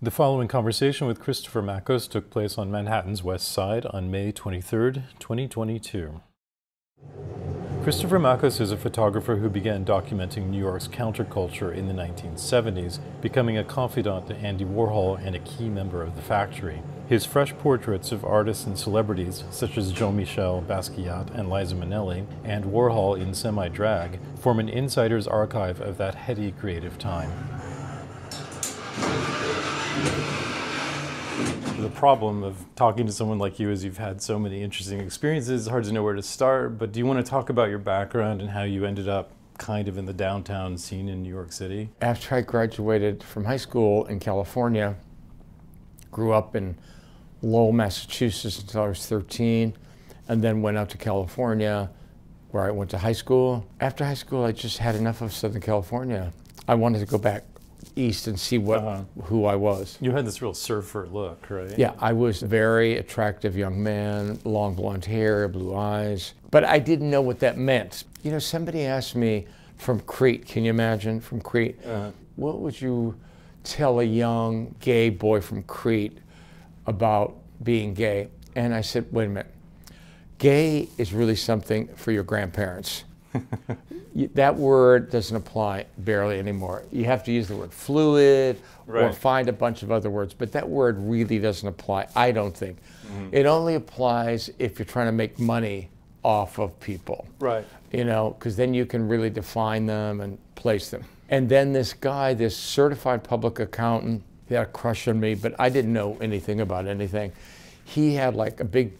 The following conversation with Christopher Makos took place on Manhattan's West Side on May 23, 2022. Christopher Makos is a photographer who began documenting New York's counterculture in the 1970s, becoming a confidant to Andy Warhol and a key member of the Factory. His fresh portraits of artists and celebrities, such as Jean-Michel Basquiat and Liza Minnelli, and Warhol in semi-drag, form an insider's archive of that heady creative time. The problem of talking to someone like you is you've had so many interesting experiences, it's hard to know where to start, but do you want to talk about your background and how you ended up kind of in the downtown scene in New York City? After I graduated from high school in California, grew up in Lowell, Massachusetts until I was 13, and then went out to California where I went to high school. After high school, I just had enough of Southern California. I wanted to go back east and see who I was. You had this real surfer look, right? Yeah, I was a very attractive young man, long blonde hair, blue eyes, but I didn't know what that meant. You know, somebody asked me from Crete, can you imagine, from Crete, what would you tell a young gay boy from Crete about being gay? And I said, wait a minute, gay is really something for your grandparents. That word doesn't apply barely anymore. You have to use the word fluid or find a bunch of other words, but that word really doesn't apply, I don't think. It only applies if you're trying to make money off of people. Right. You know, because then you can really define them and place them. And then this guy, this certified public accountant, he had a crush on me, but I didn't know anything about anything. He had like a big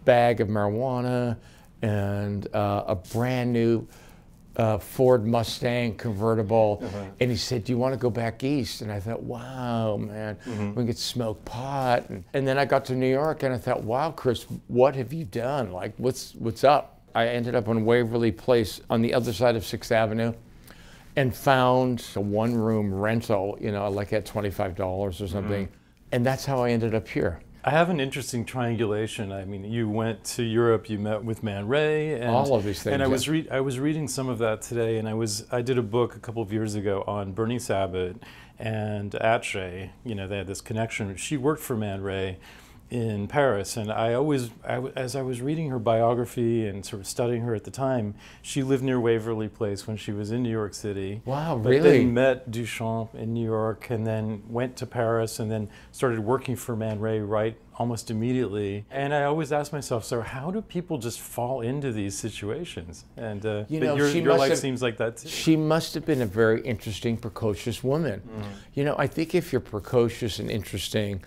bag of marijuana and a brand new Ford Mustang convertible, and he said, do you want to go back east? And I thought, wow, man, we could smoke pot. And then I got to New York and I thought, wow, Chris, what have you done? Like, what's up? I ended up on Waverly Place on the other side of 6th Avenue and found a one-room rental, you know, like at $25 or something. And that's how I ended up here. I have an interesting triangulation. I mean, you went to Europe, you met with Man Ray, and all of these things. And I was reading some of that today, and I did a book a couple of years ago on Bernie Sabat and Atshay. You know, they had this connection. She worked for Man Ray in Paris, and as I was reading her biography and sort of studying her at the time, she lived near Waverly Place when she was in New York City. Wow, but really? Then met Duchamp in New York, and then went to Paris, and then started working for Man Ray right almost immediately. And I always ask myself, so how do people just fall into these situations? And you know, your life seems like that too. She must have been a very interesting, precocious woman. You know, I think if you're precocious and interesting,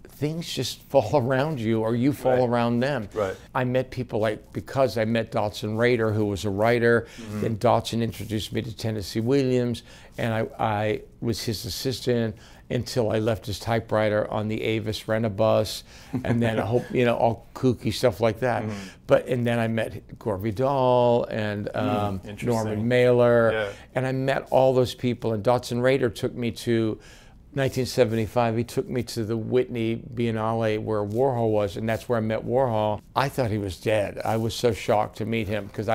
things just fall around you or you fall around them. Right. I met people like, because I met Dodson Rader, who was a writer, then Dodson introduced me to Tennessee Williams, and I was his assistant until I left his typewriter on the Avis Rent-A-Bus, and then I hope, you know, all kooky stuff like that. And then I met Gore Vidal and Norman Mailer, and I met all those people, and Dodson Rader took me to 1975, he took me to the Whitney Biennale where Warhol was, and that's where I met Warhol. I thought he was dead. I was so shocked to meet him because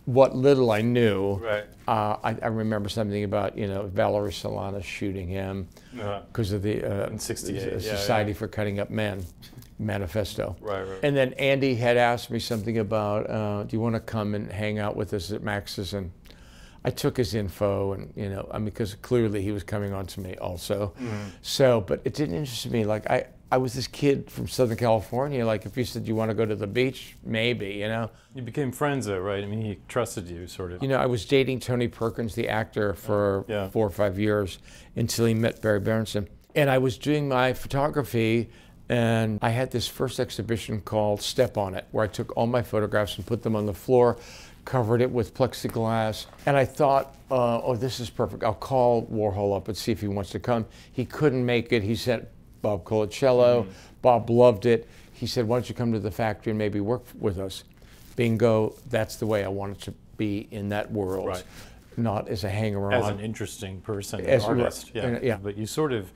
what little I knew, I remember something about, you know, Valerie Solanas shooting him because of the in '68 Society for Cutting Up Men manifesto. And then Andy had asked me something about, do you want to come and hang out with us at Max's? And I took his info, and, you know, I mean, because clearly he was coming on to me also. So, but it didn't interest me. Like, I was this kid from Southern California. Like, if you said, you want to go to the beach? Maybe, you know. You became friends though, right? I mean, he trusted you, sort of. You know, I was dating Tony Perkins, the actor, for 4 or 5 years until he met Barry Berenson. And I was doing my photography, and I had this first exhibition called Step on It, where I took all my photographs and put them on the floor, covered it with plexiglass, and I thought, oh, this is perfect. I'll call Warhol up and see if he wants to come. He couldn't make it. He sent Bob Colacello. Bob loved it. He said, why don't you come to the factory and maybe work with us? Bingo, that's the way I wanted to be in that world, not as a hanger-on. As an interesting person, an artist. But you sort of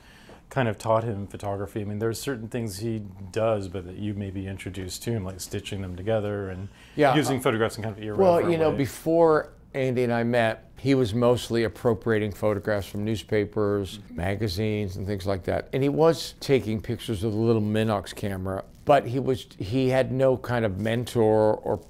kind of taught him photography. I mean, there's certain things he does, but that you maybe introduced to him, like stitching them together and using photographs in kind of irreverent Well, you know, way. before Andy and I met, he was mostly appropriating photographs from newspapers, magazines, and things like that. And he was taking pictures with a little Minox camera, but he had no kind of mentor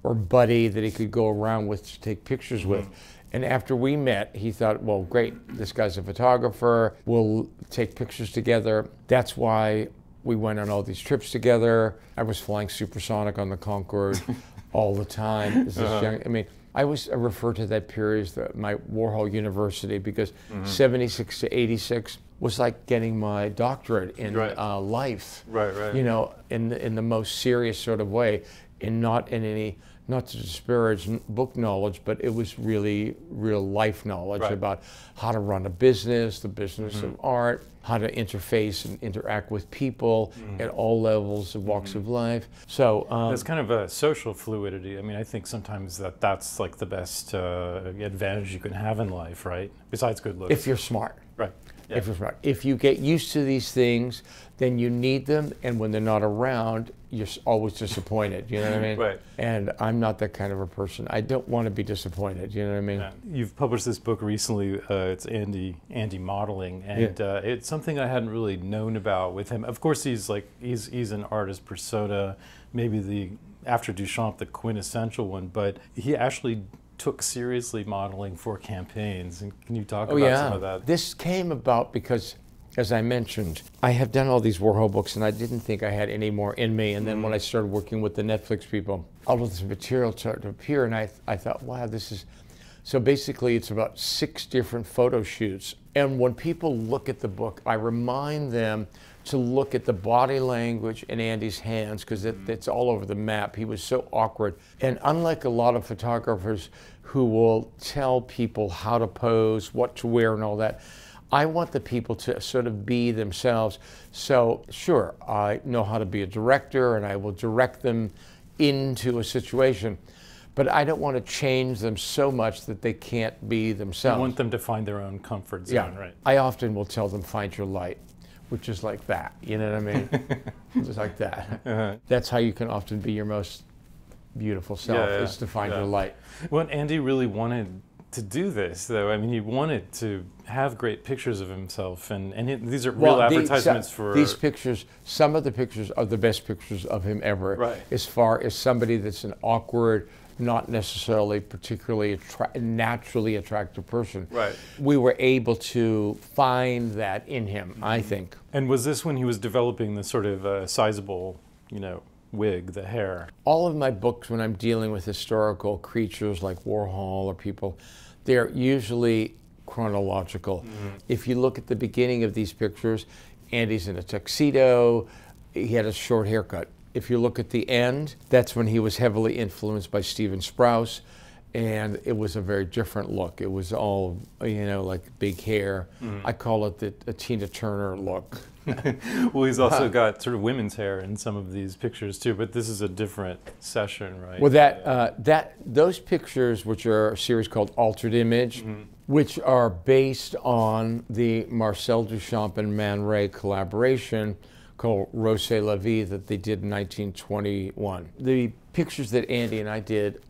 or buddy that he could go around with to take pictures with. And after we met, he thought, well, great, this guy's a photographer, we'll take pictures together. That's why we went on all these trips together. I was flying supersonic on the Concorde all the time. As this young, I mean, I refer to that period as my Warhol University, because 76 to 86 was like getting my doctorate in life. Right. You know, in the most serious sort of way, and not in any, not to disparage book knowledge, but it was really real life knowledge about how to run a business, the business of art, how to interface and interact with people at all levels of walks of life. So there's kind of a social fluidity. I mean, I think sometimes that's like the best advantage you can have in life, right? Besides good looks. If you're smart. Right. Yeah. If you're smart. If you get used to these things, then you need them, and when they're not around, you're always disappointed, you know what I mean? Right. And I'm not that kind of a person. I don't want to be disappointed, you know what I mean? Yeah. You've published this book recently, it's Andy Modeling, and it's something I hadn't really known about with him. Of course, he's an artist persona, maybe after Duchamp, the quintessential one, but he actually took seriously modeling for campaigns. And can you talk about some of that? This came about because, as I mentioned, I have done all these Warhol books, and I didn't think I had any more in me. And then when I started working with the Netflix people, all of this material started to appear, and I thought, wow, this is... So basically, it's about 6 different photo shoots. And when people look at the book, I remind them to look at the body language in Andy's hands, because it's all over the map. He was so awkward. And unlike a lot of photographers who will tell people how to pose, what to wear, and all that, I want the people to sort of be themselves. So sure, I know how to be a director, and I will direct them into a situation, but I don't want to change them so much that they can't be themselves. You want them to find their own comfort zone, right? I often will tell them, find your light, which is like that, you know what I mean? Just like that. That's how you can often be your most beautiful self, is to find your light. Well, Andy really wanted to do this, though. I mean, he wanted to have great pictures of himself, and these are real advertisements for... These pictures, some of the pictures are the best pictures of him ever, as far as somebody that's an awkward, not necessarily particularly naturally attractive person. Right. We were able to find that in him, I think. And was this when he was developing the sort of sizable, wig, the hair? All of my books, when I'm dealing with historical creatures like Warhol or people, they're usually chronological. If you look at the beginning of these pictures, Andy's in a tuxedo, he had a short haircut. If you look at the end, that's when he was heavily influenced by Stephen Sprouse, and it was a very different look. It was all, like big hair. I call it a Tina Turner look. Well, he's also got sort of women's hair in some of these pictures too, but this is a different session, right? Well, those pictures, which are a series called Altered Image, which are based on the Marcel Duchamp and Man Ray collaboration called Rose La Vie that they did in 1921. The pictures that Andy and I did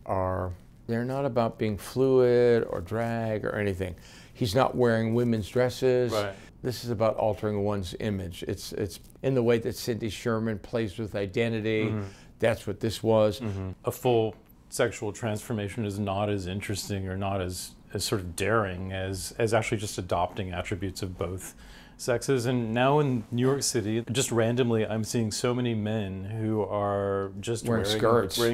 they're not about being fluid or drag or anything. He's not wearing women's dresses. Right. This is about altering one's image. It's in the way that Cindy Sherman plays with identity. That's what this was. A full sexual transformation is not as interesting or not as sort of daring as actually just adopting attributes of both sexes. And now in New York City, just randomly, I'm seeing so many men who are just wearing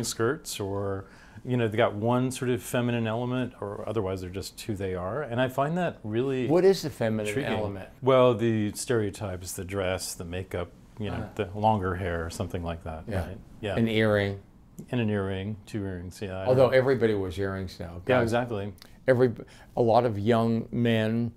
skirts, or they got one sort of feminine element, or otherwise they're just who they are. And I find that really What is the feminine intriguing. element? Well, the stereotypes, the dress, the makeup, the longer hair, something like that. Right? Yeah. An earring. And an earring, 2 earrings, Although everybody wears earrings now. Yeah, exactly. A lot of young men,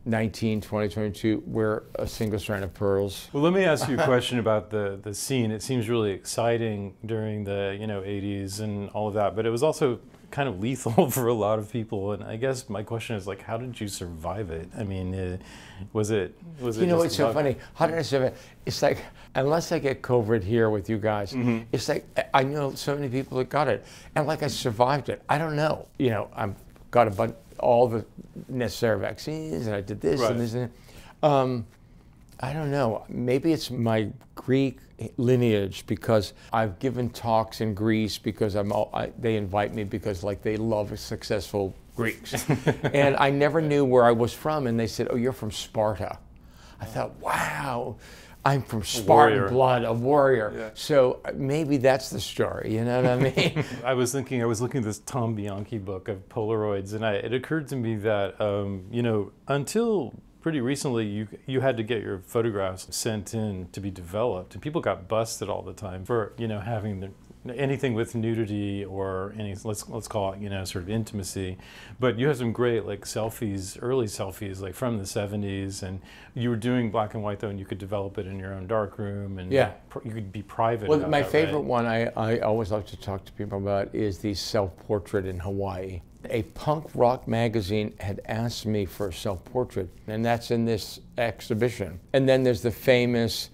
19, 20, 22, wear a single strand of pearls. Well, let me ask you a question about the scene. It seems really exciting during the 80s and all of that, but it was also kind of lethal for a lot of people. And I guess my question is, like, how did you survive it? I mean, was it? It's so funny. How did I survive? It's like, unless I get COVID here with you guys, it's like I know so many people that got it, and like I survived it. I don't know. got all the necessary vaccines, and I did this and this and that. I don't know. Maybe it's my Greek lineage, because I've given talks in Greece because they invite me because like they love successful Greeks. And I never knew where I was from, and they said, "Oh, you're from Sparta." I thought, wow, I'm from Spartan blood, a warrior. Yeah. So maybe that's the story, you know what I mean? I was looking at this Tom Bianchi book of Polaroids, and it occurred to me that, you know, until pretty recently, you had to get your photographs sent in to be developed, and people got busted all the time for, you know, having anything with nudity or any, let's call it, you know, sort of intimacy. But you have some great like selfies, early selfies, like from the 70s, and you were doing black and white though, and you could develop it in your own darkroom, and you could be private. Well, my favorite one I always like to talk to people about is the self-portrait in Hawaii. A punk rock magazine had asked me for a self-portrait, and that's in this exhibition. And then there's the famous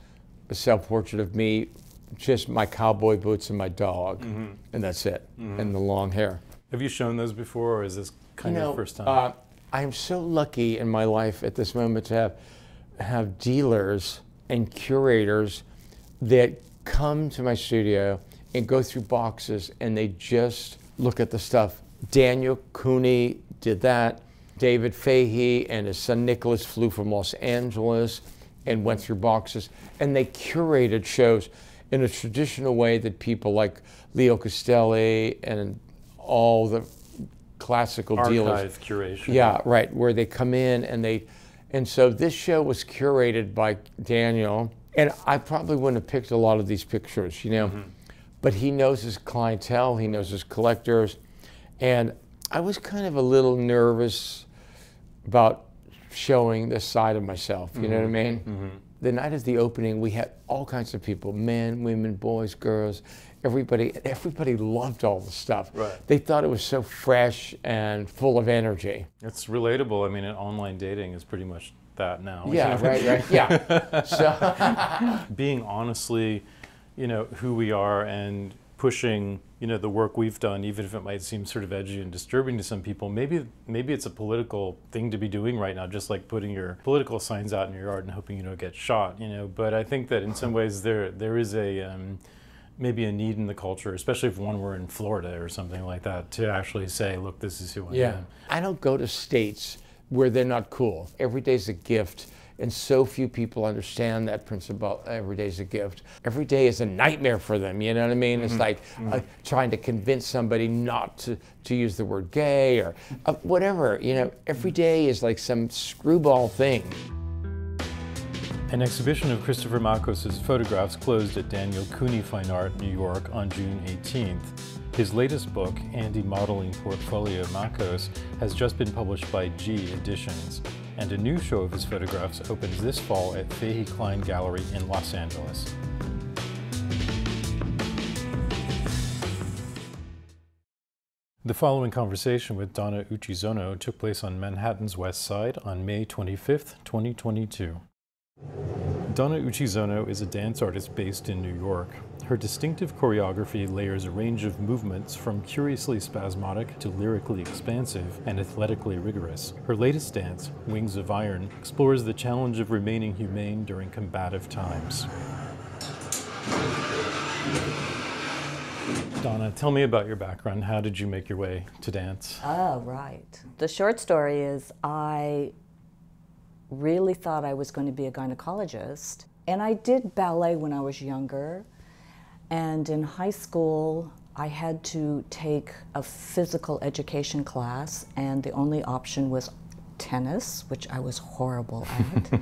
self-portrait of me, just my cowboy boots and my dog, and that's it, and the long hair. Have you shown those before, or is this kind of the first time? I'm so lucky in my life at this moment to have dealers and curators that come to my studio and go through boxes, and they just look at the stuff. Daniel Cooney did that. David Fahey and his son Nicholas flew from Los Angeles and went through boxes, and they curated shows in a traditional way that people like Leo Castelli and all the classical dealers. Archive curation. Yeah, right, where they come in and so this show was curated by Daniel, and I probably wouldn't have picked a lot of these pictures, you know, but he knows his clientele, he knows his collectors, and I was kind of a little nervous about showing this side of myself, you know what I mean? The night of the opening, we had all kinds of people, men, women, boys, girls, everybody loved all the stuff. Right. They thought it was so fresh and full of energy. It's relatable. I mean, online dating is pretty much that now. Yeah, you know? right, yeah. So being honestly, you know, who we are and pushing, you know, the work we've done, even if it might seem sort of edgy and disturbing to some people, maybe it's a political thing to be doing right now, just like putting your political signs out in your yard and hoping you don't get shot, you know. But I think that in some ways there is a maybe a need in the culture, especially if one were in Florida or something like that, to actually say, look, this is who I am. I don't go to states where they're not cool. Every day's a gift. And so few people understand that principle, every day's a gift. Every day is a nightmare for them, you know what I mean? It's like trying to convince somebody not to use the word gay or whatever, you know. Every day is like some screwball thing. An exhibition of Christopher Makos' photographs closed at Daniel Cooney Fine Art, New York on June 18th. His latest book, Andy Modeling Portfolio Makos, has just been published by G Editions, and a new show of his photographs opens this fall at Fahey Klein Gallery in Los Angeles. The following conversation with Donna Uchizono took place on Manhattan's West Side on May 25th, 2022. Donna Uchizono is a dance artist based in New York. Her distinctive choreography layers a range of movements from curiously spasmodic to lyrically expansive and athletically rigorous. Her latest dance, Wings of Iron, explores the challenge of remaining humane during combative times. Donna, tell me about your background. How did you make your way to dance? Oh, right. The short story is I really thought I was going to be a gynecologist. And I did ballet when I was younger. And in high school, I had to take a physical education class, and the only option was tennis, which I was horrible at.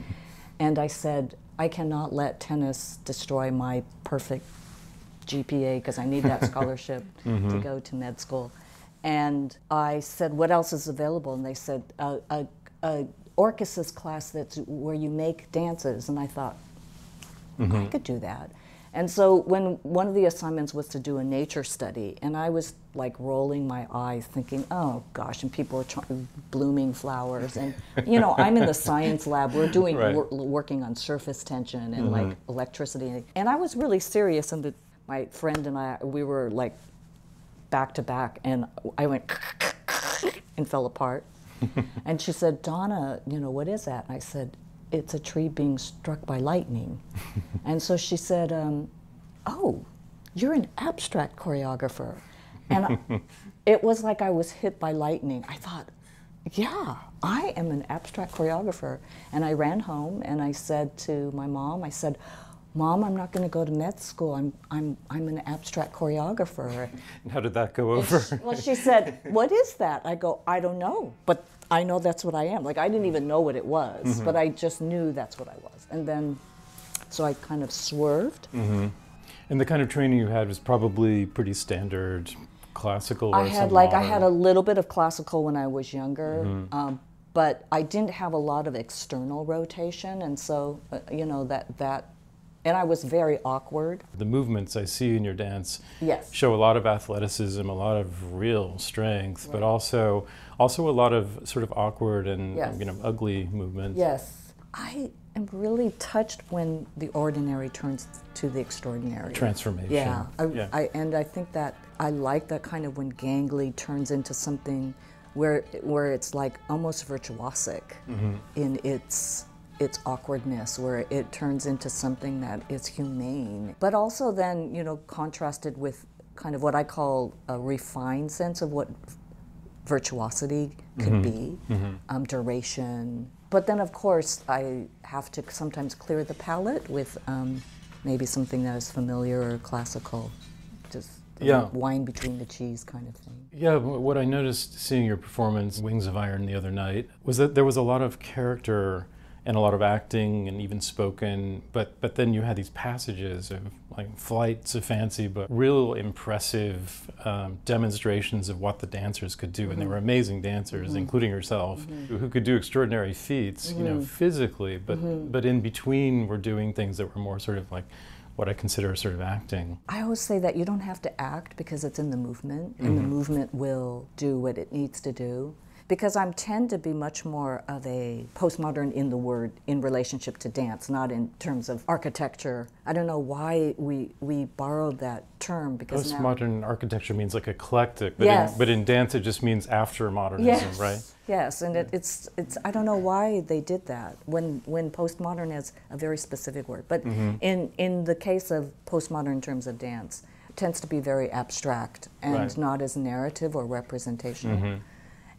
And I said, I cannot let tennis destroy my perfect GPA because I need that scholarship to go to med school. And I said, what else is available? And they said, a Orchesis class that's where you make dances. And I thought, I could do that. And so when one of the assignments was to do a nature study, and I was like rolling my eyes thinking, oh gosh, and people are blooming flowers. And you know, I'm in the science lab, we're doing, working on surface tension and like electricity. And I was really serious, and my friend and I, we were like back to back, and I went, and fell apart. And she said, Donna, you know, what is that? And I said, it's a tree being struck by lightning. And so she said, oh, you're an abstract choreographer. And it was like I was hit by lightning. I thought, yeah, I am an abstract choreographer. And I ran home and I said to my mom, I said, Mom, I'm not going to go to med school. I'm an abstract choreographer. And how did that go over? Well, she said, what is that? I go, I don't know, but I know that's what I am. Like, I didn't even know what it was, but I just knew that's what I was. And then, so I kind of swerved. And the kind of training you had was probably pretty standard classical or I had a little bit of classical when I was younger, but I didn't have a lot of external rotation, and so you know and I was very awkward. The movements I see in your dance Yes. show a lot of athleticism, a lot of real strength, but also a lot of sort of awkward and Yes. you know, ugly movements. Yes, I am really touched when the ordinary turns to the extraordinary. Transformation. Yeah, Yeah. I think that I like that kind of when gangly turns into something where it's like almost virtuosic in its awkwardness, where it turns into something that is humane, but also then, you know, contrasted with kind of what I call a refined sense of what virtuosity could be, duration. But then, of course, I have to sometimes clear the palette with maybe something that is familiar or classical, just wine between the cheese kind of thing. Yeah, what I noticed seeing your performance, Wings of Iron, the other night, was that there was a lot of character and a lot of acting and even spoken, but then you had these passages of like flights of fancy, but real impressive demonstrations of what the dancers could do. And they were amazing dancers, including yourself, who could do extraordinary feats, you know, physically, but in between were doing things that were more sort of like what I consider sort of acting. I always say that you don't have to act because it's in the movement, and the movement will do what it needs to do. Because I tend to be much more of a postmodern in the word in relationship to dance, not in terms of architecture. I don't know why we borrowed that term, because Postmodern architecture means like eclectic, but, Yes. but in dance it just means after modernism, right? Yes, and it's I don't know why they did that when postmodern has a very specific word. But in the case of postmodern in terms of dance, it tends to be very abstract and not as narrative or representational.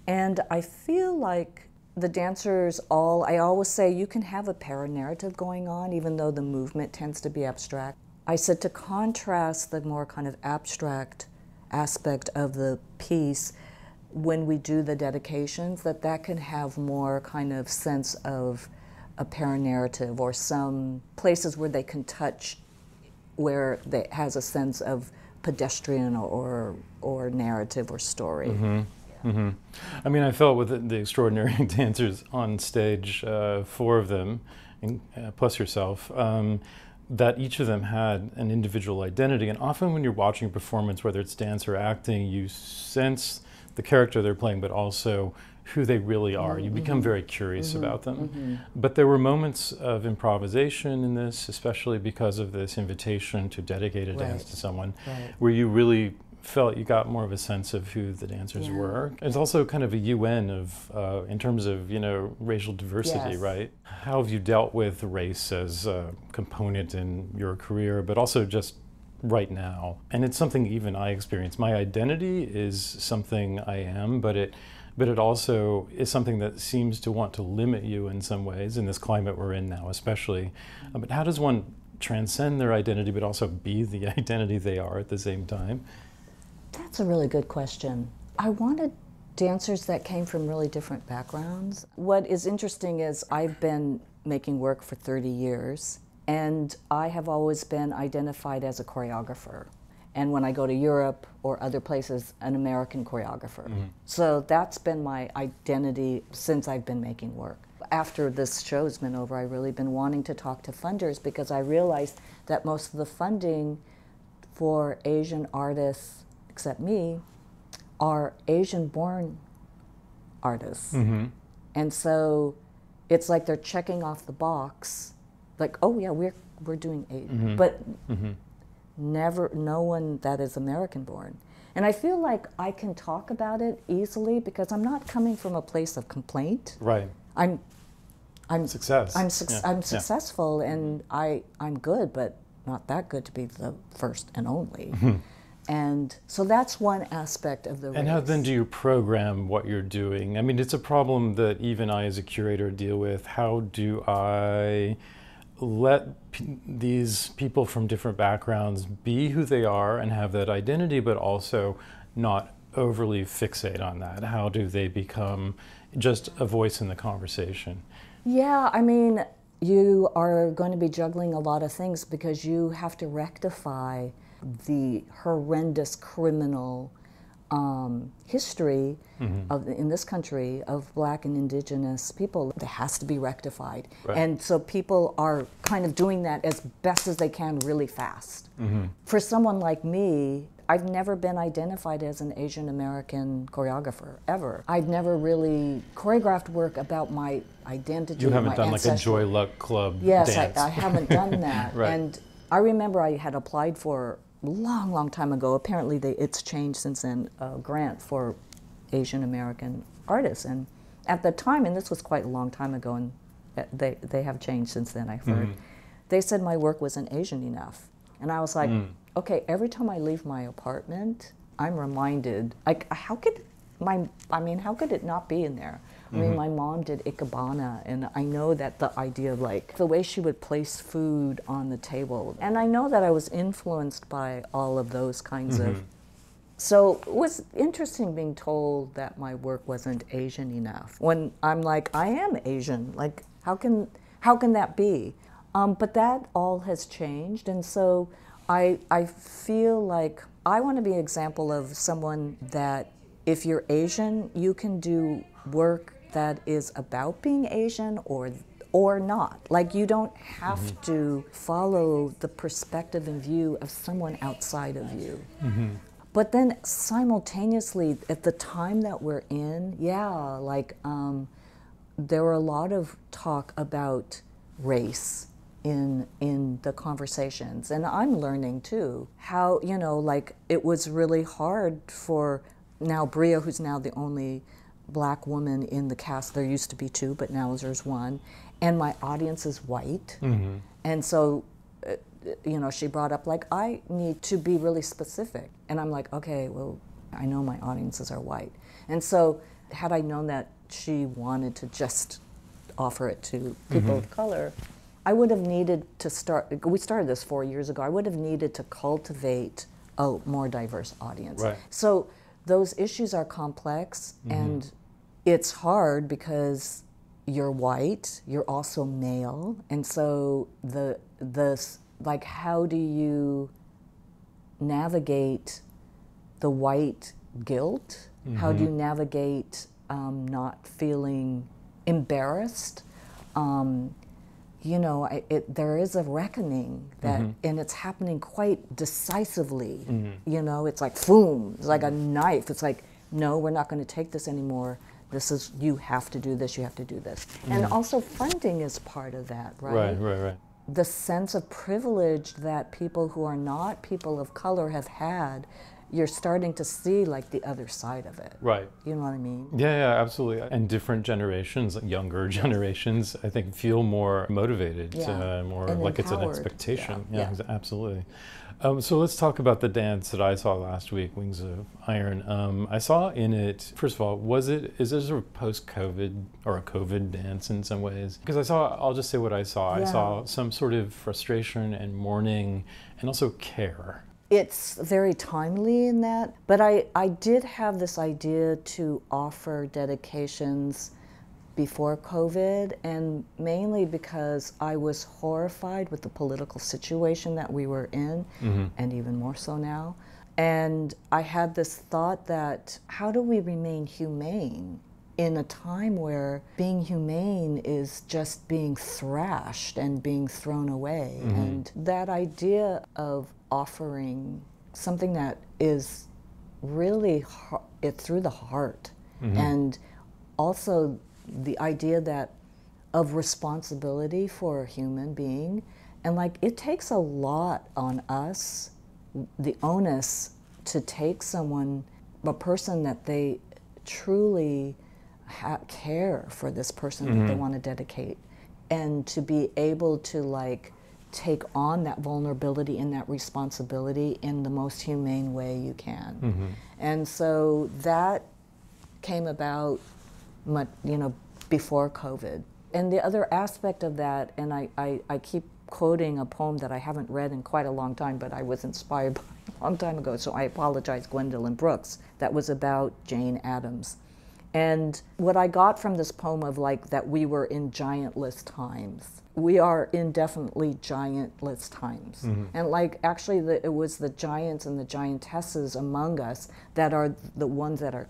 And I feel like the dancers I always say you can have a para-narrative going on even though the movement tends to be abstract. I said to contrast the more kind of abstract aspect of the piece when we do the dedications, that can have more kind of sense of a para-narrative or some places where they can touch where it has a sense of pedestrian or narrative or story. I mean, I felt with the extraordinary dancers on stage, 4 of them, plus yourself, that each of them had an individual identity. And often when you're watching a performance, whether it's dance or acting, you sense the character they're playing, but also who they really are. You become very curious about them. But there were moments of improvisation in this, especially because of this invitation to dedicate a dance to someone, where you really felt you got more of a sense of who the dancers were. It's also kind of a UN of, in terms of, you know, racial diversity, right? How have you dealt with race as a component in your career, but also just right now? And it's something even I experience. My identity is something I am, but it also is something that seems to want to limit you in some ways, in this climate we're in now especially. But how does one transcend their identity, but also be the identity they are at the same time? That's a really good question. I wanted dancers that came from really different backgrounds. What is interesting is I've been making work for 30 years, and I have always been identified as a choreographer. And when I go to Europe or other places, an American choreographer. So that's been my identity since I've been making work. After this show's been over, I've really been wanting to talk to funders because I realized that most of the funding for Asian artists, except me, are Asian-born artists. And so it's like they're checking off the box, like, oh yeah, we're doing Asian, but never, no one that is American-born. And I feel like I can talk about it easily because I'm not coming from a place of complaint. Right. I'm Success. I'm Yeah. successful, and I'm good, but not that good to be the first and only. And so that's one aspect of the race. And how then do you program what you're doing? I mean, it's a problem that even I as a curator deal with. How do I let these people from different backgrounds be who they are and have that identity, but also not overly fixate on that? How do they become just a voice in the conversation? Yeah, I mean, you are going to be juggling a lot of things because you have to rectify the horrendous criminal history of, in this country, of Black and Indigenous people. That has to be rectified. Right. And so people are kind of doing that as best as they can really fast. For someone like me, I've never been identified as an Asian American choreographer, ever. I've never really choreographed work about my identity. You haven't my done ancestral. like a Joy Luck Club Yes, dance. I haven't done that. Right. And I remember I had applied for long time ago. Apparently, it's changed since then. A grant for Asian American artists, and at the time, and this was quite a long time ago, and they have changed since then. I've heard. They said my work wasn't Asian enough, and I was like, okay. Every time I leave my apartment, I'm reminded, like, how could it not be in there? I mean, my mom did Ikebana, and I know that the idea of, like, the way she would place food on the table. And I know that I was influenced by all of those kinds of. So it was interesting being told that my work wasn't Asian enough. When I'm like, I am Asian. Like, how can that be? But that all has changed, and so I feel like I want to be an example of someone that if you're Asian, you can do work that is about being Asian or not. Like, you don't have to follow the perspective and view of someone outside of you. But then simultaneously, at the time that we're in, there were a lot of talk about race in the conversations. And I'm learning too how, like, it was really hard for now Bria, who's now the only Black woman in the cast. There used to be two, but now there's one. And my audience is white. And so, she brought up, like, I need to be really specific. And I'm like, okay, well, I know my audiences are white. And so had I known that she wanted to just offer it to people of color, I would have needed to we started this 4 years ago, I would have needed to cultivate a more diverse audience. Right. So those issues are complex, and it's hard because you're white, you're also male, and so like, how do you navigate the white guilt? How do you navigate not feeling embarrassed? There is a reckoning that, and it's happening quite decisively. It's like, boom, it's like a knife. It's like, no, we're not going to take this anymore. You have to do this, you have to do this. And also funding is part of that, right? Right. The sense of privilege that people who are not people of color have had, you're starting to see, like, the other side of it. Right. You know what I mean? Yeah, absolutely. And different generations, younger generations, I think feel more motivated, more and like empowered. it's an expectation. Yeah. Absolutely. So let's talk about the dance that I saw last week, Wings of Iron. I saw in it, first of all, is it sort of post-COVID or a COVID dance in some ways? Because I'll just say what I saw. Yeah. I saw some sort of frustration and mourning and also care. It's very timely in that, but I did have this idea to offer dedications before COVID, and mainly because I was horrified with the political situation that we were in, and even more so now. And I had this thought that, how do we remain humane in a time where being humane is just being thrashed and being thrown away? And that idea of offering something that is really through the heart, and also the idea that of responsibility for a human being, and, like, it takes a lot on us, the onus to take someone, a person that they truly care for, this person that they want to dedicate, and to be able to like take on that vulnerability and that responsibility in the most humane way you can. And so that came about, before COVID. And the other aspect of that, and I keep quoting a poem that I haven't read in quite a long time, but I was inspired by a long time ago, so I apologize, Gwendolyn Brooks, that was about Jane Addams. And what I got from this poem of like that we were in giantless times. We are indefinitely giantless times. And like actually it was the giants and the giantesses among us that are the ones that are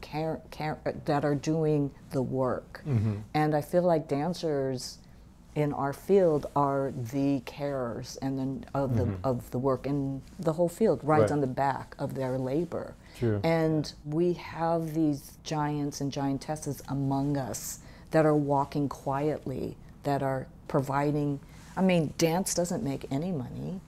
that are doing the work. And I feel like dancers in our field are the carers and then of the work, and the whole field rides on the back of their labor. True. And we have these giants and giantesses among us that are walking quietly, that are providing. I mean, dance doesn't make any money.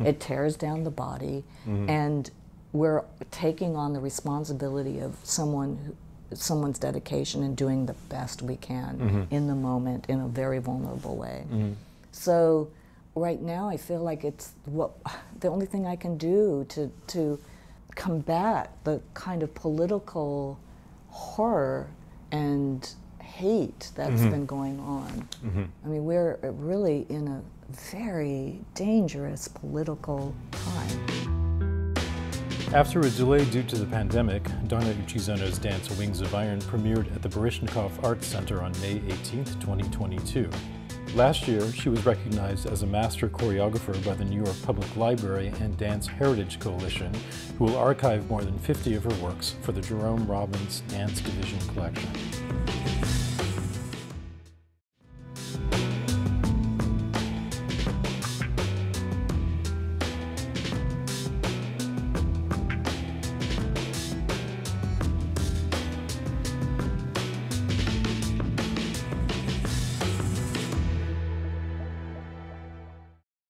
It tears down the body, and we're taking on the responsibility of someone's dedication and doing the best we can in the moment in a very vulnerable way. So right now I feel like it's the only thing I can do to combat the kind of political horror and hate that's been going on. I mean, we're really in a very dangerous political time. After a delay due to the pandemic, Donna Uchizono's dance Wings of Iron premiered at the Baryshnikov Arts Center on May 18, 2022. Last year, she was recognized as a master choreographer by the New York Public Library and Dance Heritage Coalition, who will archive more than 50 of her works for the Jerome Robbins Dance Division Collection.